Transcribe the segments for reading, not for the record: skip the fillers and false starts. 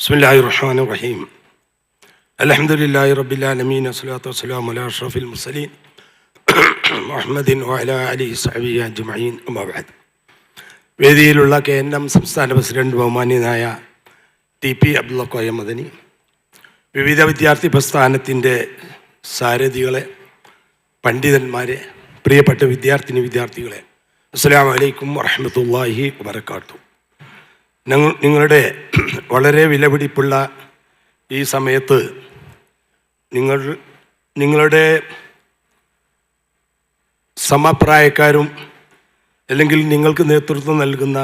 ബിസ്മില്ലാഹിർ റഹ്മാനിർ റഹീം. അൽഹംദുലില്ലാഹി റബ്ബിൽ ആലമീൻ. വസ്സലാത്തു വസ്സലാമു അലാ അഷ്റഫിൽ മുർസലീൻ മുഹമ്മദിൻ വഅലാ ആലിഹി വസഹ്ബിഹി അജ്മഈൻ. അമ്മാ ബഅദ്. വേദിയിലുള്ള KNM സംസ്ഥാന പ്രസിഡന്റ് ബഹുമാന്യനായ TP അബ്ദുള്ള കോയ മദനി, വിവിധ വിദ്യാർത്ഥി പ്രസ്ഥാനത്തിൻ്റെ സാരഥികളെ, പണ്ഡിതന്മാരെ, പ്രിയപ്പെട്ട വിദ്യാർത്ഥികളെ, അസ്സലാമു അലൈക്കും വറഹ്മത്തുള്ളാഹി വബറകാതുഹു. നിങ്ങളുടെ വളരെ വിലപിടിപ്പുള്ള ഈ സമയത്ത് നിങ്ങളുടെ സമപ്രായക്കാരും അല്ലെങ്കിൽ നിങ്ങൾക്ക് നേതൃത്വം നൽകുന്ന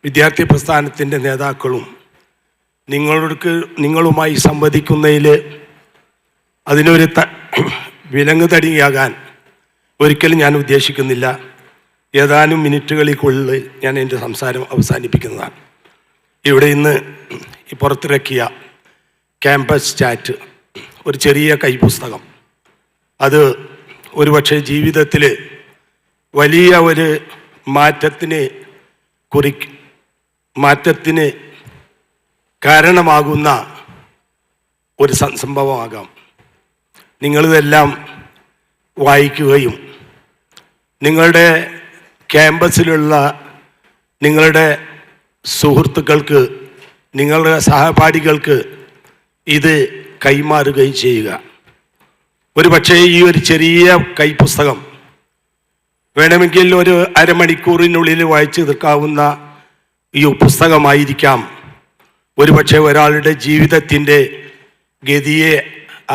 വിദ്യാർത്ഥി പ്രസ്ഥാനത്തിൻ്റെ നേതാക്കളും നിങ്ങളുമായി സംവദിക്കുന്നതിൽ അതിനൊരു വിലങ്ങ് തടിയാകാൻ ഒരിക്കലും ഞാൻ ഉദ്ദേശിക്കുന്നില്ല. ഏതാനും മിനിറ്റുകൾക്കുള്ളിൽ ഞാൻ എൻ്റെ സംസാരം അവസാനിപ്പിക്കുന്നതാണ്. ഇവിടെ ഇന്ന് പുറത്തിറക്കിയ ക്യാമ്പസ് ചാറ്റ്, ഒരു ചെറിയ കൈപുസ്തകം, അത് ഒരുപക്ഷെ ജീവിതത്തിൽ വലിയ ഒരു മാറ്റത്തിന് കാരണമാകുന്ന ഒരു സംഭവമാകാം. നിങ്ങളിതെല്ലാം വായിക്കുകയും നിങ്ങളുടെ ക്യാമ്പസിലുള്ള നിങ്ങളുടെ സുഹൃത്തുക്കൾക്ക്, നിങ്ങളുടെ സഹപാഠികൾക്ക് ഇത് കൈമാറുകയും ചെയ്യുക. ഒരു പക്ഷേ ഈ ഒരു ചെറിയ കൈപ്പുസ്തകം വേണമെങ്കിൽ ഒരു അരമണിക്കൂറിനുള്ളിൽ വായിച്ചു തീർക്കാവുന്ന ഈ പുസ്തകമായിരിക്കാം ഒരു പക്ഷേ ഒരാളുടെ ജീവിതത്തിൻ്റെ ഗതിയെ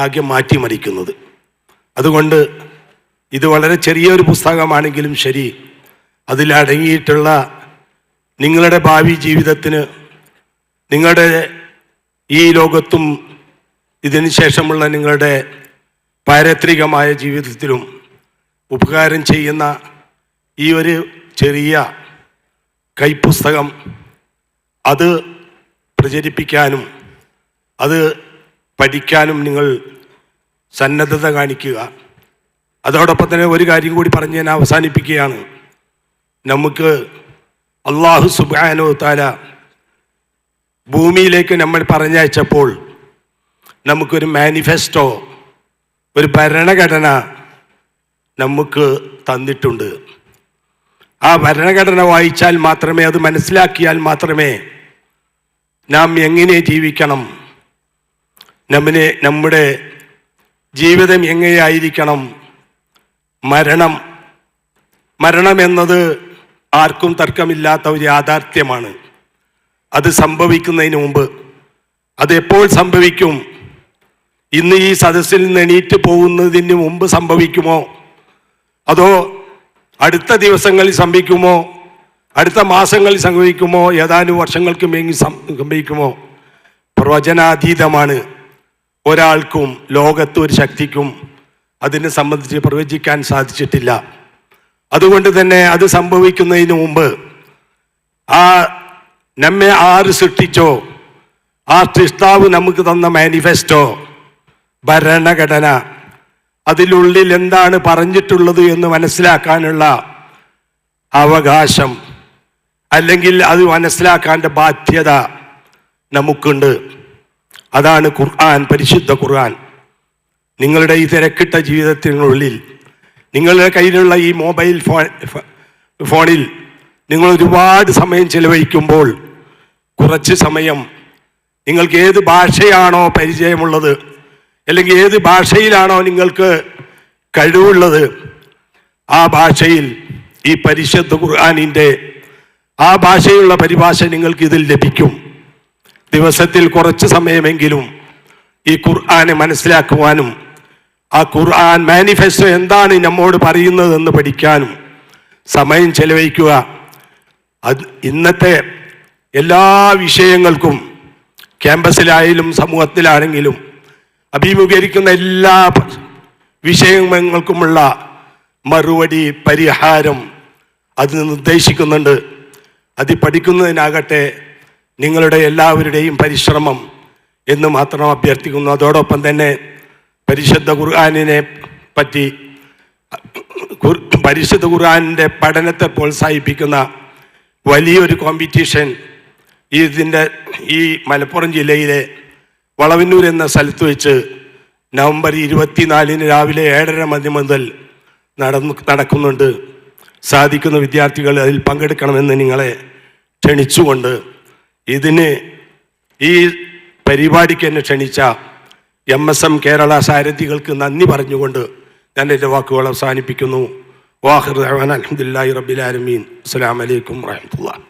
ആകെ മാറ്റിമറിക്കുന്നത്. അതുകൊണ്ട് ഇത് വളരെ ചെറിയൊരു പുസ്തകമാണെങ്കിലും ശരി, അതിലടങ്ങിയിട്ടുള്ള നിങ്ങളുടെ ഭാവി ജീവിതത്തിന്, നിങ്ങളുടെ ഈ ലോകത്തും ഇതിന് ശേഷമുള്ള നിങ്ങളുടെ പാരത്രികമായ ജീവിതത്തിലും ഉപകാരം ചെയ്യുന്ന ഈ ഒരു ചെറിയ കൈപ്പുസ്തകം അത് പ്രചരിപ്പിക്കാനും അത് പഠിക്കാനും നിങ്ങൾ സന്നദ്ധത കാണിക്കുക. അതോടൊപ്പം തന്നെ ഒരു കാര്യം കൂടി പറഞ്ഞ് ഞാൻ അവസാനിപ്പിക്കുകയാണ്. നമുക്ക് അല്ലാഹു സുബ്ഹാനഹു വ തആല ഭൂമിയിലേക്ക് നമ്മൾ പറഞ്ഞയച്ചപ്പോൾ നമുക്കൊരു മാനിഫെസ്റ്റോ, ഒരു ഭരണഘടന നമുക്ക് തന്നിട്ടുണ്ട്. ആ ഭരണഘടന വായിച്ചാൽ മാത്രമേ, അത് മനസ്സിലാക്കിയാൽ മാത്രമേ നാം എങ്ങനെ ജീവിക്കണം, നമ്മുടെ ജീവിതം എങ്ങനെയായിരിക്കണം, മരണം എന്നത് ആർക്കും തർക്കമില്ലാത്ത ഒരു യാഥാർത്ഥ്യമാണ്. അത് സംഭവിക്കുന്നതിന് മുമ്പ്, അതെപ്പോൾ സംഭവിക്കും, ഇന്ന് ഈ സദസ്സിൽ നിന്ന് എണീറ്റ് പോകുന്നതിന് മുമ്പ് സംഭവിക്കുമോ, അതോ അടുത്ത ദിവസങ്ങളിൽ സംഭവിക്കുമോ, അടുത്ത മാസങ്ങളിൽ സംഭവിക്കുമോ, ഏതാനും വർഷങ്ങൾക്ക് മേങ്ങി സംഭവിക്കുമോ, പ്രവചനാതീതമാണ്. ഒരാൾക്കും ലോകത്ത് ഒരു ശക്തിക്കും അതിനെ സംബന്ധിച്ച് പ്രവചിക്കാൻ സാധിച്ചിട്ടില്ല. അതുകൊണ്ട് തന്നെ അത് സംഭവിക്കുന്നതിന് മുമ്പ് നമ്മെ ആര് സൃഷ്ടിച്ചോ ആ സൃഷ്ടാവ് നമുക്ക് തന്ന മാനിഫെസ്റ്റോ, ഭരണഘടന, അതിനുള്ളിൽ എന്താണ് പറഞ്ഞിട്ടുള്ളത് എന്ന് മനസ്സിലാക്കാനുള്ള അവകാശം, അല്ലെങ്കിൽ അത് മനസ്സിലാക്കാൻ്റെ ബാധ്യത നമുക്കുണ്ട്. അതാണ് ഖുർആൻ, പരിശുദ്ധ ഖുർആൻ. നിങ്ങളുടെ ഈ തിരക്കിട്ട ജീവിതത്തിനുള്ളിൽ, നിങ്ങളുടെ കയ്യിലുള്ള ഈ മൊബൈൽ ഫോണിൽ നിങ്ങൾ ഒരുപാട് സമയം ചെലവഴിക്കുമ്പോൾ കുറച്ച് സമയം നിങ്ങൾക്ക് ഏത് ഭാഷയാണോ പരിചയമുള്ളത്, അല്ലെങ്കിൽ ഏത് ഭാഷയിലാണോ നിങ്ങൾക്ക് കഴിവുള്ളത്, ആ ഭാഷയിൽ ഈ പരിശുദ്ധ ഖുർആനിൻ്റെ ആ ഭാഷയുള്ള പരിഭാഷ നിങ്ങൾക്ക് ഇതിൽ ലഭിക്കും. ദിവസത്തിൽ കുറച്ച് സമയമെങ്കിലും ഈ ഖുർആനെ മനസ്സിലാക്കുവാനും ആ ഖുർആൻ മാനിഫെസ്റ്റോ എന്താണ് നമ്മോട് പറയുന്നതെന്ന് പഠിക്കാനും സമയം ചെലവഴിക്കുക. അത് ഇന്നത്തെ എല്ലാ വിഷയങ്ങൾക്കും, ക്യാമ്പസിലായാലും സമൂഹത്തിലാണെങ്കിലും അഭിമുഖീകരിക്കുന്ന എല്ലാ വിഷയങ്ങൾക്കുമുള്ള മറുപടി, പരിഹാരം അത് നിർദ്ദേശിക്കുന്നുണ്ട്. അത് പഠിക്കുന്നതിനാകട്ടെ നിങ്ങളുടെ എല്ലാവരുടെയും പരിശ്രമം എന്ന് മാത്രം അഭ്യർത്ഥിക്കുന്നു. അതോടൊപ്പം തന്നെ പരിശുദ്ധ ഖുർആനിനെ പറ്റി, പരിശുദ്ധ ഖുർആനിൻ്റെ പഠനത്തെ പ്രോത്സാഹിപ്പിക്കുന്ന വലിയൊരു കോമ്പറ്റീഷൻ ഈ മലപ്പുറം ജില്ലയിലെ വളവന്നൂർ എന്ന സ്ഥലത്ത് വെച്ച് നവംബർ 24 രാവിലെ 7:30 മുതൽ നടക്കുന്നുണ്ട്. സാധിക്കുന്ന വിദ്യാർത്ഥികൾ അതിൽ പങ്കെടുക്കണമെന്ന് നിങ്ങളെ ക്ഷണിച്ചുകൊണ്ട് ഈ പരിപാടിക്ക് എന്നെ ക്ഷണിച്ച MSM കേരള സാരഥികൾക്ക് നന്ദി പറഞ്ഞുകൊണ്ട് ഞാൻ എൻ്റെ വാക്കുകൾ അവസാനിപ്പിക്കുന്നു. വാഹിർ ദഅ്വാനാ അൽഹംദുലില്ലാഹി റബ്ബിൽ ആലമീൻ. അസ്സലാമു അലൈക്കും വറഹ്മത്തുള്ളാഹി.